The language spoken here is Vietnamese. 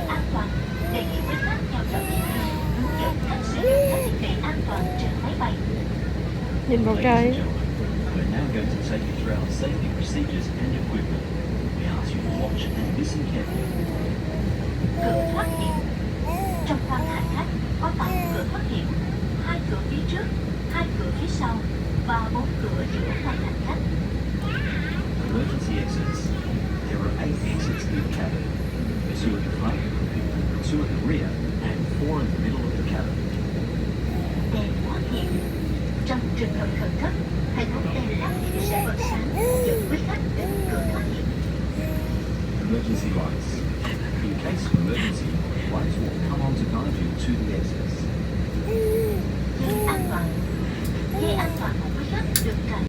an toàn. Đề nghị quý khách theo dõi tiếp hướng dẫn cách sử dụng các thiết bị an toàn trên máy bay. Nhìn vào Ladies cây. and gentlemen, we're now going to take you through our safety procedures and equipment. We ask you to watch and listen carefully. Cửa thoát hiểm. Trong khoang hành khách có 8 cửa thoát hiểm, 2 cửa phía trước, 2 cửa phía sau và 4 cửa giữa khoang hành khách. Emergency exits. There are 8 exits in the cabin. 2 at the front, 2 at the rear, and 4 in the middle of the cabin. Đèn thoát hiểm. Trong trường hợp khẩn cấp, hệ thống đèn thoát hiểm sẽ bật sáng dẫn quý khách đến cửa thoát hiểm. Emergency lights. In case of emergency, lights will come on to guide you to the exits. Dây an toàn. Dây an toàn của quý khách được cài